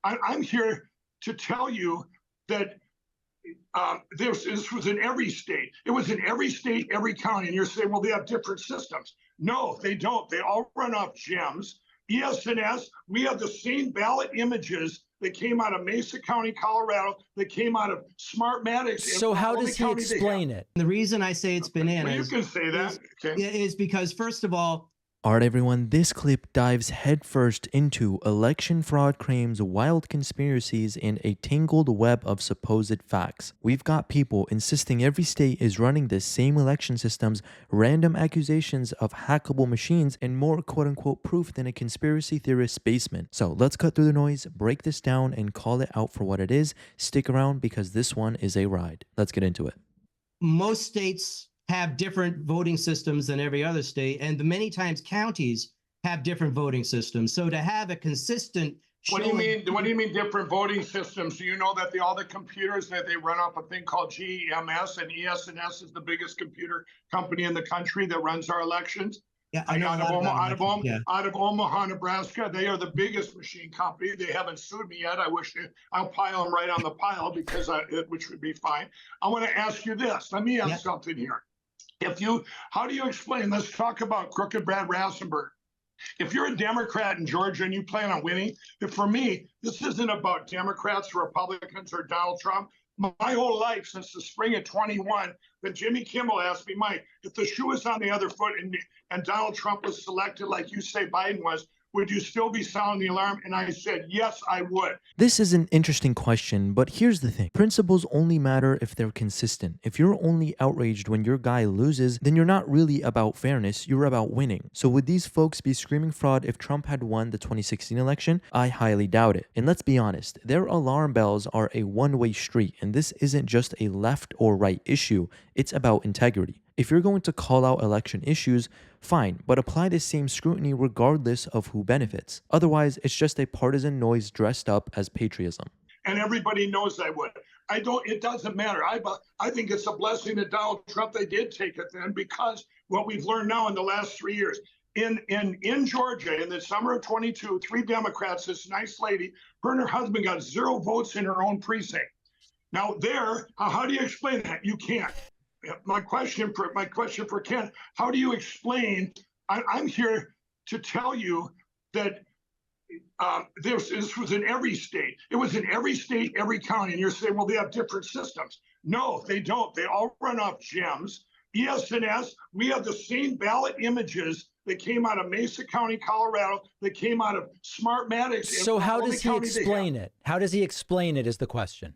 I'm here to tell you that this was in every state. It was in every state, every county. And you're saying, well, they have different systems. No, they don't. They all run off GEMS. ES&S, we have the same ballot images that came out of Mesa County, Colorado, that came out of Smartmatics. So how does he explain it? The reason I say it's bananas, well, you can say that, is because, first of all, all right, everyone, this clip dives headfirst into election fraud claims, wild conspiracies, and a tangled web of supposed facts. We've got people insisting every state is running the same election systems, random accusations of hackable machines, and more quote-unquote proof than a conspiracy theorist's basement. So let's cut through the noise, break this down, and call it out for what it is. Stick around because this one is a ride. Let's get into it. Most states have different voting systems than every other state, and many times counties have different voting systems. So to have a consistent What do you mean different voting systems? Do you know that all the computers that they run off a thing called GEMS, and ES&S is the biggest computer company in the country that runs our elections? Yeah, I know. Out of Omaha, Nebraska, they are the biggest machine company. They haven't sued me yet. I'll pile them right on the pile because which would be fine. I want to ask you this. Let me ask something here. How do you explain? Let's talk about crooked Brad Rassenberg. If you're a Democrat in Georgia and you plan on winning, for me, this isn't about Democrats, Republicans, or Donald Trump. My whole life since the spring of 21, when Jimmy Kimmel asked me, Mike, if the shoe was on the other foot and Donald Trump was selected like you say Biden was, would you still be sounding the alarm? And I said, yes, I would. This is an interesting question, but here's the thing. Principles only matter if they're consistent. If you're only outraged when your guy loses, then you're not really about fairness, you're about winning. So would these folks be screaming fraud if Trump had won the 2016 election? I highly doubt it. And let's be honest, their alarm bells are a one-way street, and this isn't just a left or right issue, it's about integrity. If you're going to call out election issues, fine, but apply the same scrutiny regardless of who benefits. Otherwise, it's just a partisan noise dressed up as patriotism. And everybody knows I would. It doesn't matter. I think it's a blessing that Donald Trump, they did take it then, because what we've learned now in the last 3 years, in Georgia, in the summer of 22, 3 Democrats, this nice lady, her and her husband got 0 votes in her own precinct. Now how do you explain that? You can't. My question for Ken, how do you explain? I'm here to tell you that this was in every state. It was in every state, every county. And you're saying, well, they have different systems. No, they don't. They all run off GEMS. ES&S, we have the same ballot images that came out of Mesa County, Colorado, that came out of Smartmatics. So how does he explain it? How does he explain it is the question.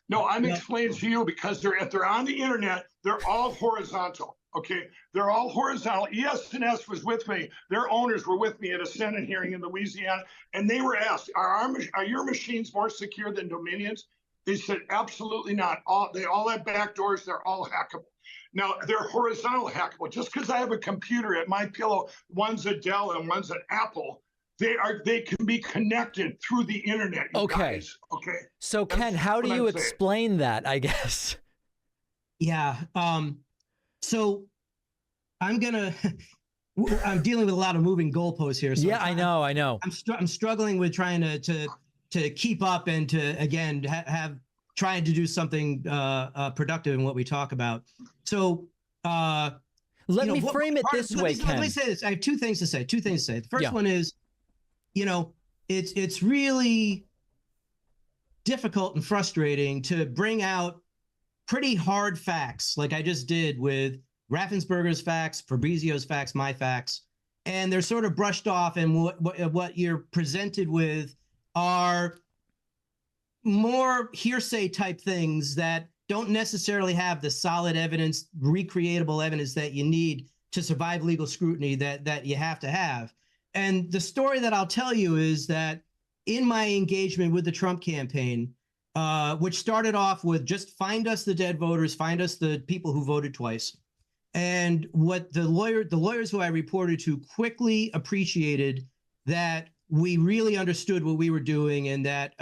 No, I'm explaining to you because if they're on the internet, they're all horizontal. Okay, they're all horizontal. ES&S was with me. Their owners were with me at a Senate hearing in Louisiana, and they were asked, "Are your machines more secure than Dominion's?" They said, "Absolutely not. They all have back doors. They're all hackable." Now they're horizontal hackable. Just because I have a computer at my pillow, one's a Dell and one's an Apple. They can be connected through the internet. Guys. Okay. So Ken, how do you explain that, I guess? Yeah. So I'm dealing with a lot of moving goalposts here. So yeah, I know. I'm struggling with trying to keep up and to, again, trying to do something productive in what we talk about. So let me frame it this way, Ken. Let me say this. I have two things to say. The first one is, it's really difficult and frustrating to bring out pretty hard facts like I just did with Raffensperger's facts, Fabrizio's facts, my facts, and they're sort of brushed off, and what you're presented with are more hearsay type things that don't necessarily have the solid evidence, recreatable evidence that you need to survive legal scrutiny that you have to have. And the story that I'll tell you is that in my engagement with the Trump campaign, which started off with just find us the dead voters, find us the people who voted twice. And what the lawyers who I reported to quickly appreciated that we really understood what we were doing and that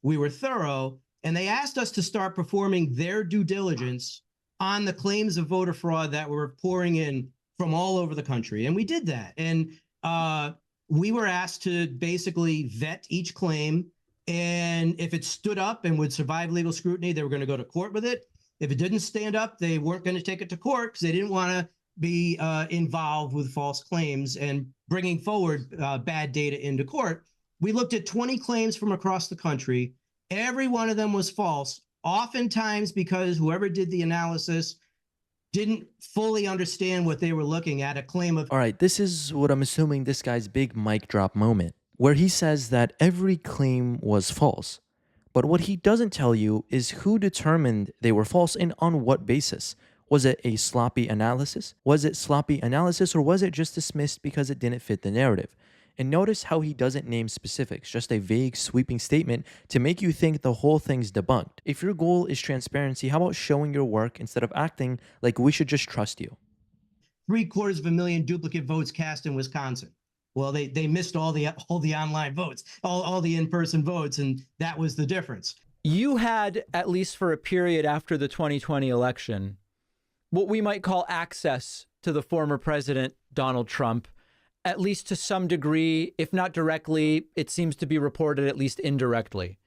we were thorough. And they asked us to start performing their due diligence on the claims of voter fraud that were pouring in from all over the country. And we did that. And we were asked to basically vet each claim And if it stood up and would survive legal scrutiny, they were going to go to court with it. If it didn't stand up, they weren't going to take it to court because they didn't want to be involved with false claims and bringing forward bad data into court. We looked at 20 claims from across the country. Every one of them was false, oftentimes because whoever did the analysis didn't fully understand what they were looking at, a claim of... All right, this is what I'm assuming this guy's big mic drop moment, where he says that every claim was false. But what he doesn't tell you is who determined they were false and on what basis. Was it a sloppy analysis? Was it sloppy analysis, or was it just dismissed because it didn't fit the narrative? And notice how he doesn't name specifics, just a vague, sweeping statement to make you think the whole thing's debunked. If your goal is transparency, how about showing your work instead of acting like we should just trust you? 750,000 duplicate votes cast in Wisconsin. Well, they missed all the online votes, all the in-person votes, and that was the difference. You had, at least for a period after the 2020 election, what we might call access to the former president, Donald Trump, at least to some degree, if not directly, it seems to be reported at least indirectly.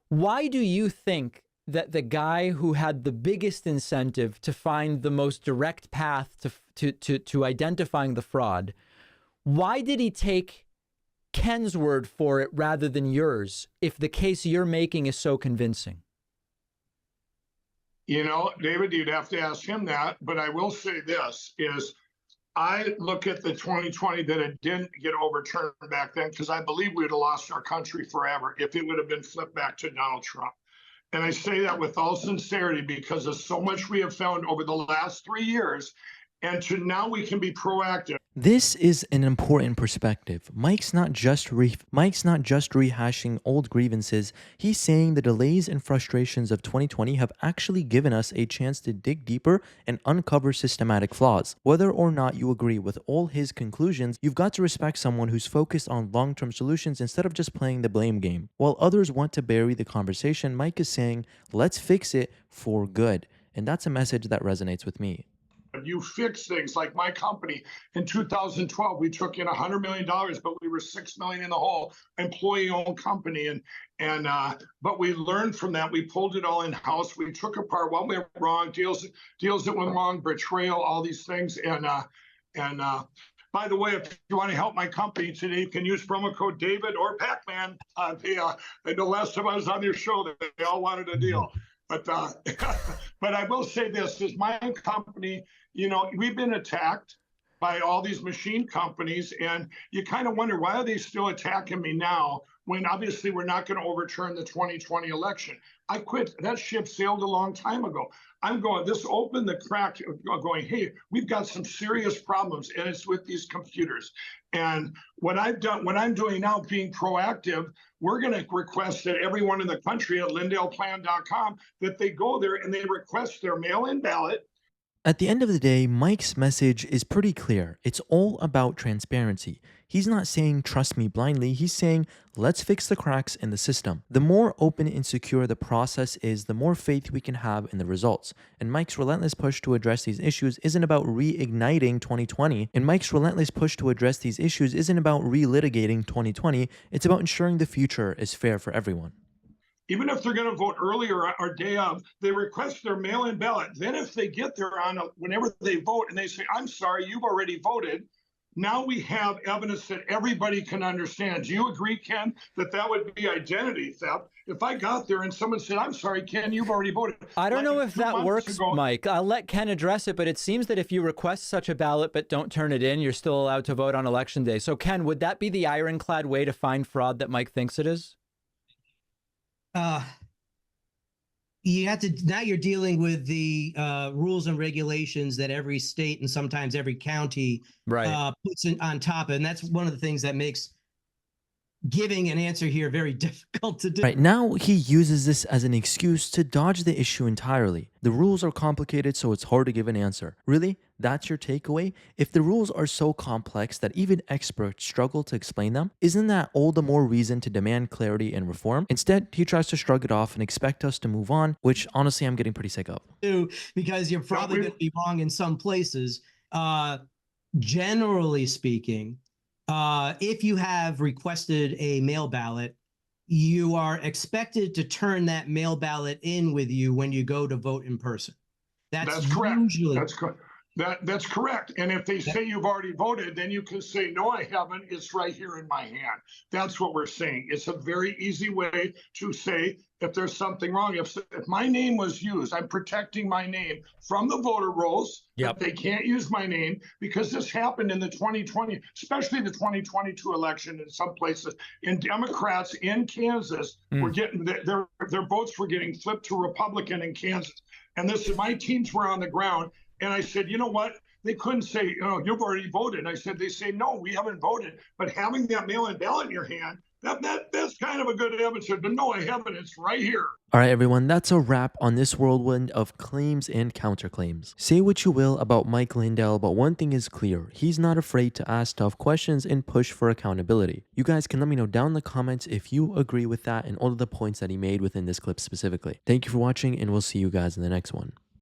Why do you think that the guy who had the biggest incentive to find the most direct path to identifying the fraud, why did he take Ken's word for it rather than yours if the case you're making is so convincing? You know, David, you'd have to ask him that, but I will say this is I look at the 2020 that it didn't get overturned back then because I believe we would have lost our country forever if it would have been flipped back to Donald Trump. And I say that with all sincerity because of so much we have found over the last 3 years. And to now we can be proactive. This is an important perspective. Mike's not just rehashing old grievances. He's saying the delays and frustrations of 2020 have actually given us a chance to dig deeper and uncover systematic flaws. Whether or not you agree with all his conclusions, you've got to respect someone who's focused on long-term solutions instead of just playing the blame game. While others want to bury the conversation, Mike is saying, let's fix it for good. And that's a message that resonates with me. You fix things like my company in 2012, we took in $100 million, but we were $6 million in the hole, employee-owned company. But we learned from that. We pulled it all in-house. We took apart what went wrong, deals that went wrong, betrayal, all these things. By the way, if you want to help my company today, you can use promo code David or Pakman. The last time I was on your show, they all wanted a deal. But I will say this is my company, you know, we've been attacked by all these machine companies, and you kind of wonder, why are they still attacking me now when obviously we're not going to overturn the 2020 election? I quit. That ship sailed a long time ago. I'm going, this opened the crack going, hey, we've got some serious problems, and it's with these computers. And what I'm doing now, being proactive, we're going to request that everyone in the country at lindellplan.com that they go there and they request their mail-in ballot. At the end of the day, Mike's message is pretty clear. It's all about transparency. He's not saying trust me blindly, he's saying let's fix the cracks in the system. The more open and secure the process is, the more faith we can have in the results. And Mike's relentless push to address these issues isn't about reigniting 2020. And Mike's relentless push to address these issues isn't about relitigating 2020. It's about ensuring the future is fair for everyone. Even if they're going to vote earlier or day of, they request their mail-in ballot. Then if they get there whenever they vote and they say, I'm sorry, you've already voted, now we have evidence that everybody can understand. Do you agree, Ken, that would be identity theft? If I got there and someone said, I'm sorry, Ken, you've already voted. I don't know if that works, Mike. I'll let Ken address it, but it seems that if you request such a ballot but don't turn it in, you're still allowed to vote on Election Day. So, Ken, would that be the ironclad way to find fraud that Mike thinks it is? You have to, now you're dealing with the rules and regulations that every state and sometimes every county puts on top of, and that's one of the things that makes giving an answer here very difficult to do. Right now, he uses this as an excuse to dodge the issue entirely. The rules are complicated, so it's hard to give an answer. Really? That's your takeaway? If the rules are so complex that even experts struggle to explain them, isn't that all the more reason to demand clarity and reform? Instead, he tries to shrug it off and expect us to move on, which honestly I'm getting pretty sick of. Because you're probably going to be wrong in some places. Generally speaking, if you have requested a mail ballot, you are expected to turn that mail ballot in with you when you go to vote in person. That's correct. Usually That's correct. That's correct. And if they say you've already voted, then you can say, no, I haven't. It's right here in my hand. That's what we're saying. It's a very easy way to say if there's something wrong. If my name was used, I'm protecting my name from the voter rolls. Yep. They can't use my name because this happened in the 2020, especially the 2022 election in some places. In Democrats in Kansas were getting their votes were getting flipped to Republican in Kansas. And my teams were on the ground. And I said, you know what? They couldn't say, you've already voted. And I said, they say, no, we haven't voted. But having that mail-in ballot in your hand, that's kind of a good evidence. But no, I haven't. It's right here. All right, everyone, that's a wrap on this whirlwind of claims and counterclaims. Say what you will about Mike Lindell, but one thing is clear. He's not afraid to ask tough questions and push for accountability. You guys can let me know down in the comments if you agree with that and all of the points that he made within this clip specifically. Thank you for watching, and we'll see you guys in the next one.